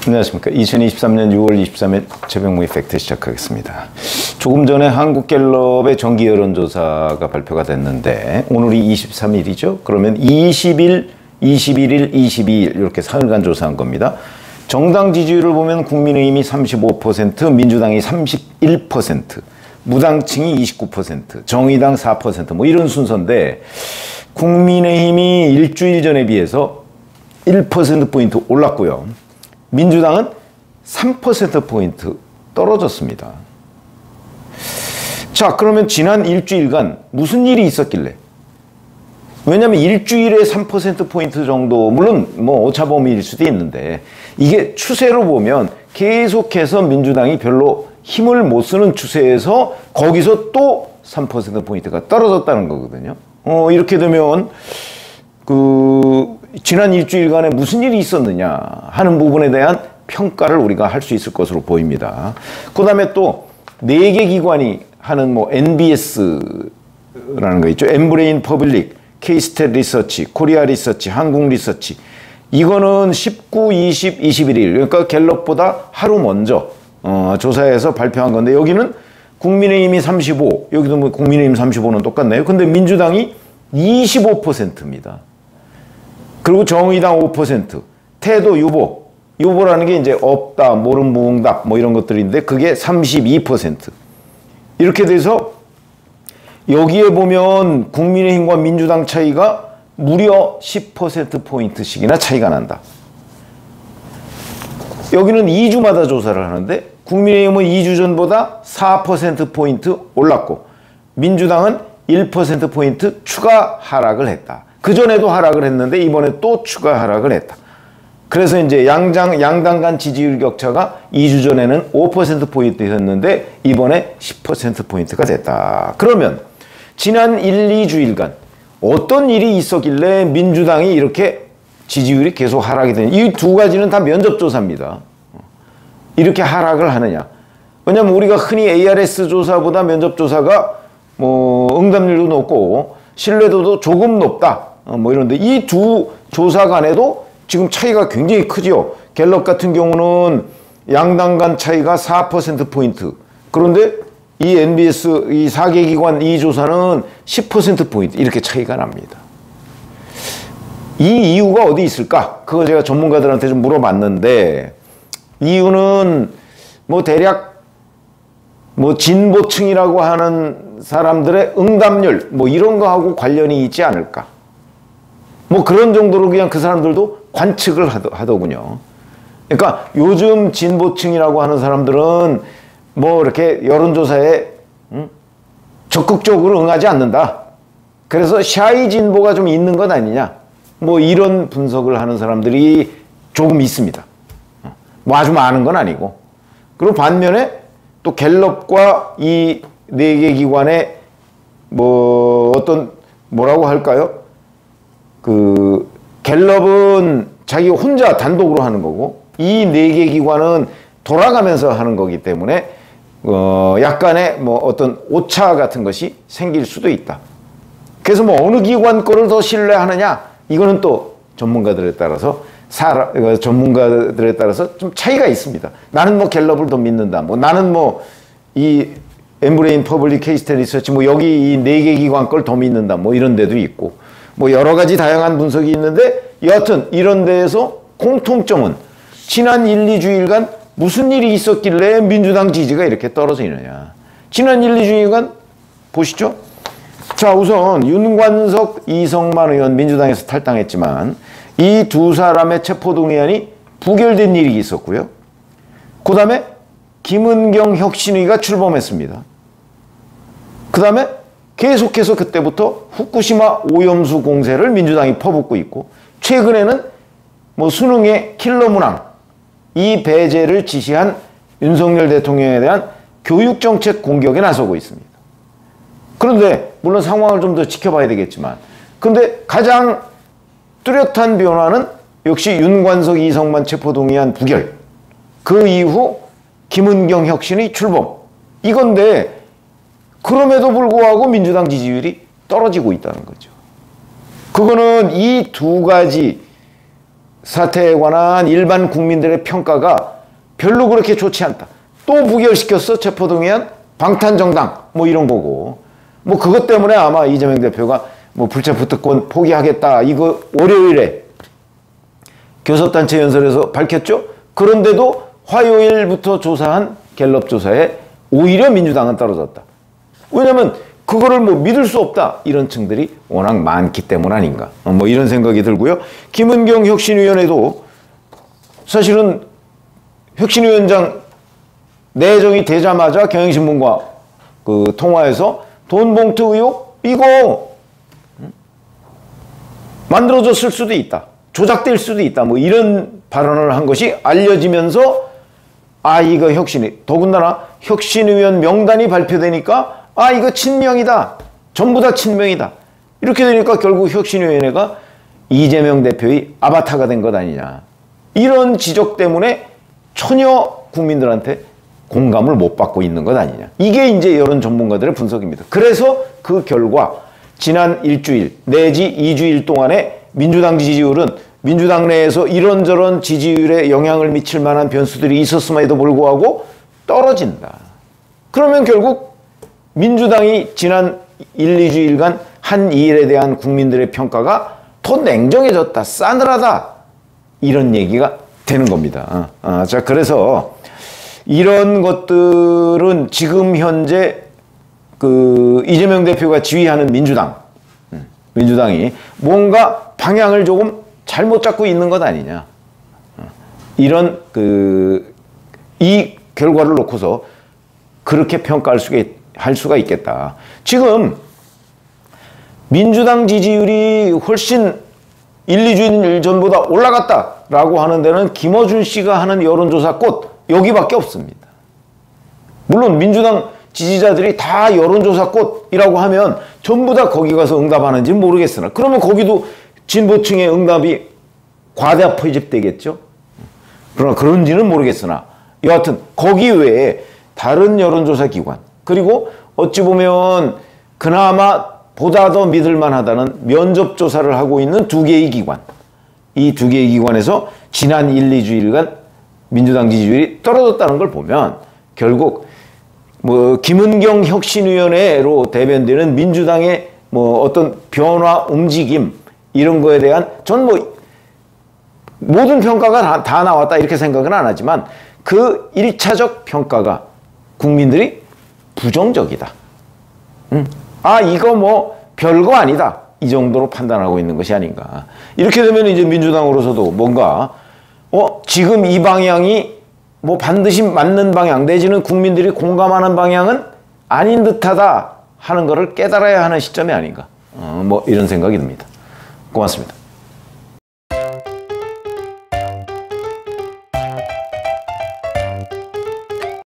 안녕하십니까. 2023년 6월 23일 최병무의 팩트 시작하겠습니다. 조금 전에 한국갤럽의 정기 여론조사가 발표가 됐는데 오늘이 23일이죠. 그러면 20일, 21일, 22일 이렇게 사흘간 조사한 겁니다. 정당 지지율을 보면 국민의힘이 35%, 민주당이 31%, 무당층이 29%, 정의당 4% 뭐 이런 순서인데 국민의힘이 일주일 전에 비해서 1%포인트 올랐고요. 민주당은 3%포인트 떨어졌습니다. 자, 그러면 지난 일주일간 무슨 일이 있었길래? 왜냐하면 일주일에 3%포인트 정도, 물론 뭐 오차범위일 수도 있는데 이게 추세로 보면 계속해서 민주당이 별로 힘을 못 쓰는 추세에서 거기서 또 3%포인트가 떨어졌다는 거거든요. 이렇게 되면 지난 일주일간에 무슨 일이 있었느냐 하는 부분에 대한 평가를 우리가 할 수 있을 것으로 보입니다. 그 다음에 또 4개 기관이 하는 뭐 NBS라는 거 있죠. 엠브레인 퍼블릭, K-스탯 리서치, 코리아 리서치, 한국 리서치. 이거는 19, 20, 21일, 그러니까 갤럽보다 하루 먼저 조사해서 발표한 건데 여기는 국민의힘이 35, 여기도 뭐 국민의힘 35는 똑같네요. 근데 민주당이 25%입니다. 그리고 정의당 5%, 태도 유보라는 게 이제 없다, 모름무응답 뭐 이런 것들인데 그게 32%. 이렇게 돼서 여기에 보면 국민의힘과 민주당 차이가 무려 10%포인트씩이나 차이가 난다. 여기는 2주마다 조사를 하는데 국민의힘은 2주 전보다 4%포인트 올랐고 민주당은 1%포인트 추가 하락을 했다. 그전에도 하락을 했는데 이번에 또 추가 하락을 했다. 그래서 이제 양당 간 지지율 격차가 2주 전에는 5%포인트였는데 이번에 10%포인트가 됐다. 그러면 지난 1, 2주일간 어떤 일이 있었길래 민주당이 이렇게 지지율이 계속 하락이 되냐. 이 두 가지는 다 면접조사입니다. 이렇게 하락을 하느냐. 왜냐하면 우리가 흔히 ARS 조사보다 면접조사가 뭐 응답률도 높고 신뢰도도 조금 높다. 뭐 이런데 이 두 조사 간에도 지금 차이가 굉장히 크죠. 갤럽 같은 경우는 양당 간 차이가 4%포인트. 그런데 이 NBS, 이 4개 기관 이 조사는 10%포인트 이렇게 차이가 납니다. 이 이유가 어디 있을까? 그거 제가 전문가들한테 좀 물어봤는데 이유는 뭐 대략 뭐 진보층이라고 하는 사람들의 응답률 뭐 이런 거하고 관련이 있지 않을까. 뭐 그런 정도로 그냥 그 사람들도 관측을 하더군요. 그러니까 요즘 진보층이라고 하는 사람들은 뭐 이렇게 여론조사에 적극적으로 응하지 않는다. 그래서 샤이 진보가 좀 있는 것 아니냐. 뭐 이런 분석을 하는 사람들이 조금 있습니다. 뭐 아주 많은 건 아니고. 그리고 반면에 또 갤럽과 이 4개 기관의 뭐 어떤 뭐라고 할까요? 갤럽은 자기 혼자 단독으로 하는 거고 이 4개 기관은 돌아가면서 하는 거기 때문에 약간의 뭐 어떤 오차 같은 것이 생길 수도 있다. 그래서 뭐 어느 기관 거를 더 신뢰하느냐 이거는 또 전문가들에 따라서 좀 차이가 있습니다. 나는 뭐 갤럽을 더 믿는다. 뭐 나는 뭐 이 엠브레인 퍼블릭 K-스탯 리서치 뭐 여기 이 4개 기관 걸 더 믿는다. 뭐 이런 데도 있고 뭐 여러 가지 다양한 분석이 있는데 여하튼 이런 데에서 공통점은 지난 1, 2주일간 무슨 일이 있었길래 민주당 지지가 이렇게 떨어지느냐. 지난 1, 2주일간 보시죠. 자, 우선 윤관석, 이성만 의원 민주당에서 탈당했지만 이 두 사람의 체포동의안이 부결된 일이 있었고요. 그 다음에 김은경 혁신위가 출범했습니다. 그 다음에 계속해서 그때부터 후쿠시마 오염수 공세를 민주당이 퍼붓고 있고 최근에는 뭐 수능의 킬러 문항 이 배제를 지시한 윤석열 대통령에 대한 교육정책 공격에 나서고 있습니다. 그런데 물론 상황을 좀 더 지켜봐야 되겠지만 근데 가장 뚜렷한 변화는 역시 윤관석, 이성만 체포동의안 부결 그 이후 김은경 혁신이 출범 이건데 그럼에도 불구하고 민주당 지지율이 떨어지고 있다는 거죠. 그거는 이 두 가지 사태에 관한 일반 국민들의 평가가 별로 그렇게 좋지 않다. 또 부결시켰어, 체포동의안, 방탄정당, 뭐 이런 거고. 뭐 그것 때문에 아마 이재명 대표가 뭐 불체포 특권 포기하겠다, 이거 월요일에 교섭단체 연설에서 밝혔죠. 그런데도 화요일부터 조사한 갤럽 조사에 오히려 민주당은 떨어졌다. 왜냐면 그거를 뭐 믿을 수 없다, 이런 층들이 워낙 많기 때문 아닌가, 뭐 이런 생각이 들고요. 김은경 혁신위원회도 사실은 혁신위원장 내정이 되자마자 경향신문과 그 통화에서 돈봉투 의혹 이거 만들어졌을 수도 있다, 조작될 수도 있다, 뭐 이런 발언을 한 것이 알려지면서 이거 혁신이, 더군다나 혁신위원 명단이 발표되니까 이거 친명이다, 전부 다 친명이다, 이렇게 되니까 결국 혁신위원회가 이재명 대표의 아바타가 된 것 아니냐, 이런 지적 때문에 전혀 국민들한테 공감을 못 받고 있는 것 아니냐, 이게 이제 여론 전문가들의 분석입니다. 그래서 그 결과 지난 일주일 내지 2주일 동안에 민주당 지지율은 민주당 내에서 이런저런 지지율에 영향을 미칠 만한 변수들이 있었음에도 불구하고 떨어진다. 그러면 결국 민주당이 지난 1, 2주일간 한 일에 대한 국민들의 평가가 더 냉정해졌다, 싸늘하다, 이런 얘기가 되는 겁니다. 자, 그래서 이런 것들은 지금 현재 그 이재명 대표가 지휘하는 민주당이 뭔가 방향을 조금 잘못 잡고 있는 것 아니냐, 이런 이 결과를 놓고서 그렇게 평가할 수가 있겠다. 지금 민주당 지지율이 훨씬 1, 2주일 전보다 올라갔다라고 하는 데는 김어준 씨가 하는 여론조사 꽃 여기밖에 없습니다. 물론 민주당 지지자들이 다 여론조사 꽃이라고 하면 전부 다 거기 가서 응답하는지는 모르겠으나, 그러면 거기도 진보층의 응답이 과다 포집되겠죠. 그러나 그런지는 모르겠으나 여하튼 거기 외에 다른 여론조사 기관, 그리고 어찌 보면 그나마 보다 더 믿을만하다는 면접조사를 하고 있는 두 개의 기관, 이 두 개의 기관에서 지난 1, 2주일간 민주당 지지율이 떨어졌다는 걸 보면 결국 뭐 김은경 혁신위원회로 대변되는 민주당의 뭐 어떤 변화, 움직임, 이런 거에 대한 전 뭐 모든 평가가 다 나왔다 이렇게 생각은 안 하지만 그 1차적 평가가 국민들이 부정적이다. 이거 뭐 별거 아니다, 이 정도로 판단하고 있는 것이 아닌가. 이렇게 되면 이제 민주당으로서도 뭔가 지금 이 방향이 뭐 반드시 맞는 방향 내지는 국민들이 공감하는 방향은 아닌 듯하다 하는 것을 깨달아야 하는 시점이 아닌가, 뭐 이런 생각이 듭니다. 고맙습니다.